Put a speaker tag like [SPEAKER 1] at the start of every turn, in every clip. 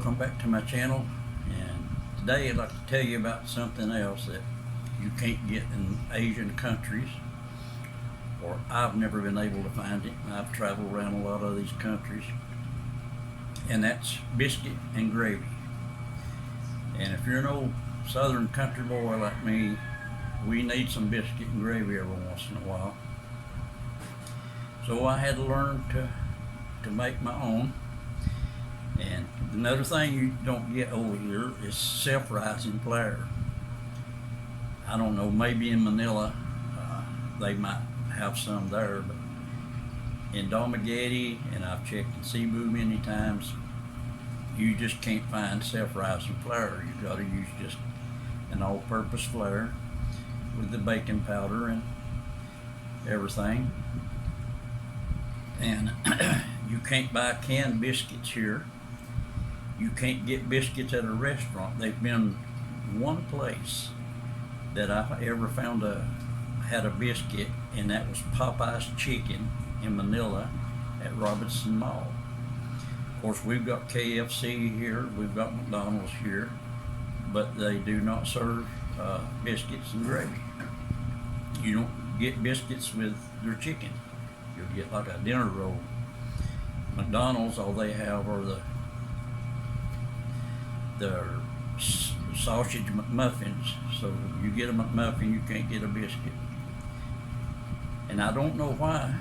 [SPEAKER 1] welcome back to my channel, and today I'd like to tell you about something else that you can't get in Asian countries, or I've never been able to find it. I've traveled around a lot of these countries, and that's biscuit and gravy. And if you're an old southern country boy like me, we need some biscuit and gravy every once in a while. So I had to learn to make my own. And another thing you don't get over here is self-rising flour. I don't know, maybe in Manila they might have some there, but in Dumaguete, and I've checked in Cebu many times, you just can't find self-rising flour. You got to use just an all-purpose flour with the baking powder and everything. And you can't buy canned biscuits here. You can't get biscuits at a restaurant. They've been one place that I've ever found had a biscuit, and that was Popeye's Chicken in Manila at Robinson Mall. Of course, we've got KFC here, we've got McDonald's here, but they do not serve biscuits and gravy. You don't get biscuits with their chicken. You'll get like a dinner roll. McDonald's, all they have are the sausage McMuffins. So you get a McMuffin, you can't get a biscuit. And I don't know why,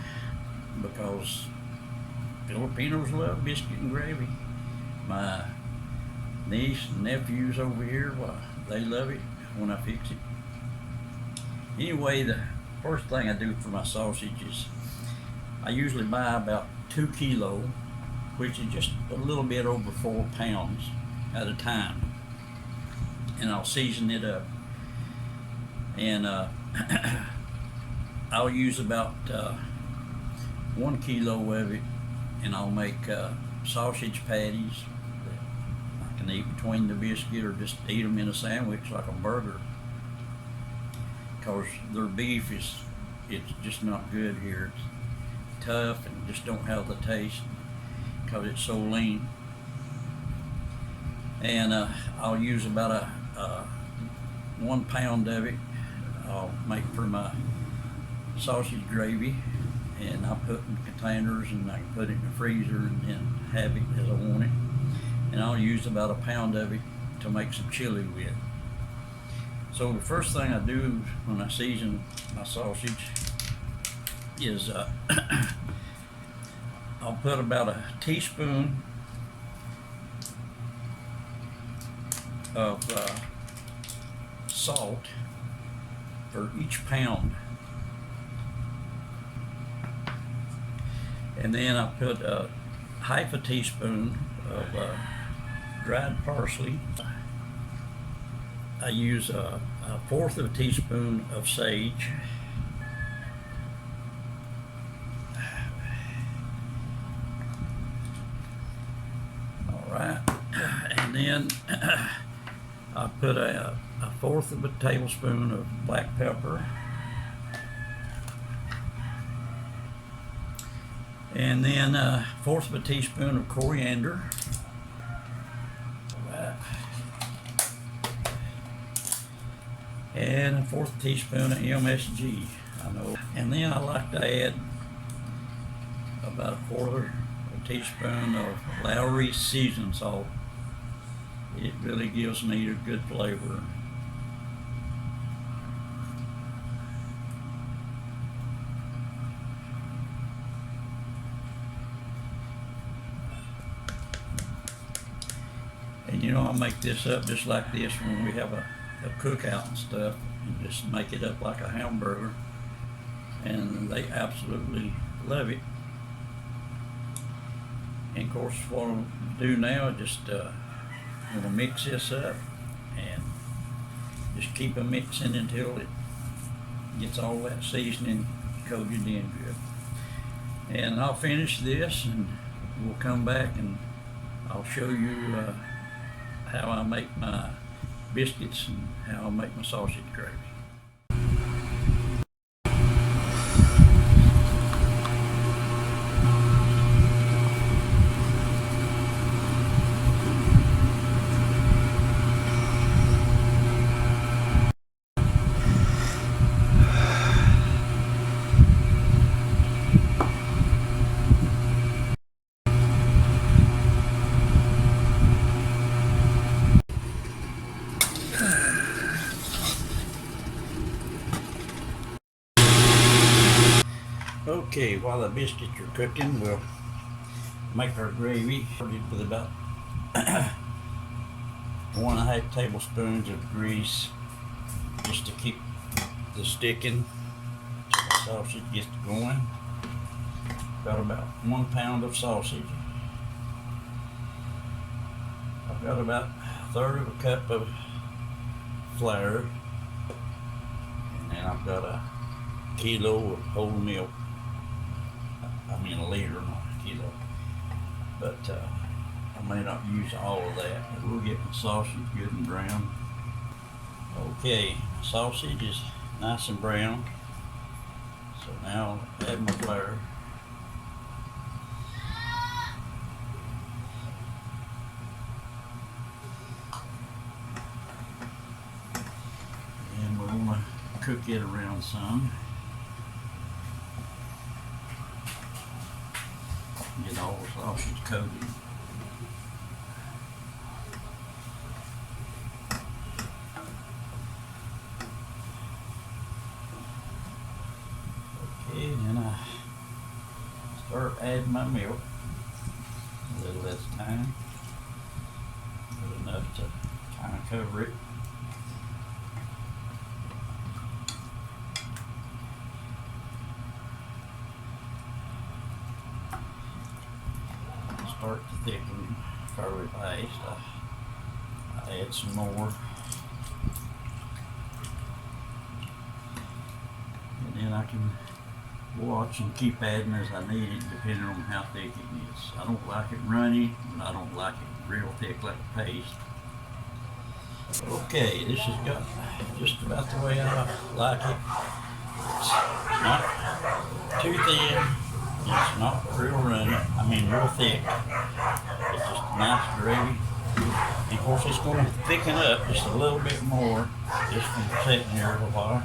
[SPEAKER 1] because Filipinos love biscuit and gravy. My niece and nephews over here, well, they love it when I fix it. Anyway, the first thing I do for my sausage is I usually buy about 2 kilos, which is just a little bit over 4 pounds at a time, and I'll season it up. And I'll use about 1 kilo of it, and I'll make sausage patties that I can eat between the biscuit, or just eat them in a sandwich like a burger, because their beef it's just not good here. It's tough and just don't have the taste because it's so lean. And I'll use about 1 pound of it. I'll make for my sausage gravy, and I put in containers, and I can put it in the freezer and then have it as I want it. And I'll use about 1 pound of it to make some chili with. So the first thing I do when I season my sausage is I'll put about a teaspoon of salt for each pound, and then I put half a teaspoon of dried parsley. I use a 1/4 of a teaspoon of sage, all right, and then I put a 1/4 of a tablespoon of black pepper, and then 1/4 of a teaspoon of coriander, and a 1/4 teaspoon of MSG. I know. And then I like to add about 1/4 teaspoon of Lawry's seasoning salt. It really gives me a good flavor. And you know, I'll make this up just like this when we have a cookout and stuff, and just make it up like a hamburger, and they absolutely love it. And of course, what I'll do now is just I'm going to mix this up and just keep a mixing until it gets all that seasoning coated in good. And I'll finish this, and we'll come back and I'll show you how I make my biscuits and how I make my sausage gravy. Okay, while the biscuits are cooking, we'll make our gravy with about 1.5 tablespoons of grease, just to keep the sticking so the sausage gets going. Got about 1 pound of sausage. I've got about 1/3 of a cup of flour, and then I've got a kilo of whole milk. I mean a liter, not a kilo. But I may not use all of that. But we'll get the sausage good and brown. Okay, sausage is nice and brown. So now I'll add my flour. And we're gonna cook it around some. Get all the sausage coated. Okay, then I start adding my milk a little at a time, good enough to kind of cover it. Start to thicken fairly fast. I add some more, and then I can watch and keep adding as I need it, depending on how thick it is. I don't like it runny, and I don't like it real thick like a paste. Okay, this has got just about the way I like it. It's not too thin. It's not real runny, I mean real thick. It's just nice gravy. And of course it's going to thicken up just a little bit more just from sitting here a while.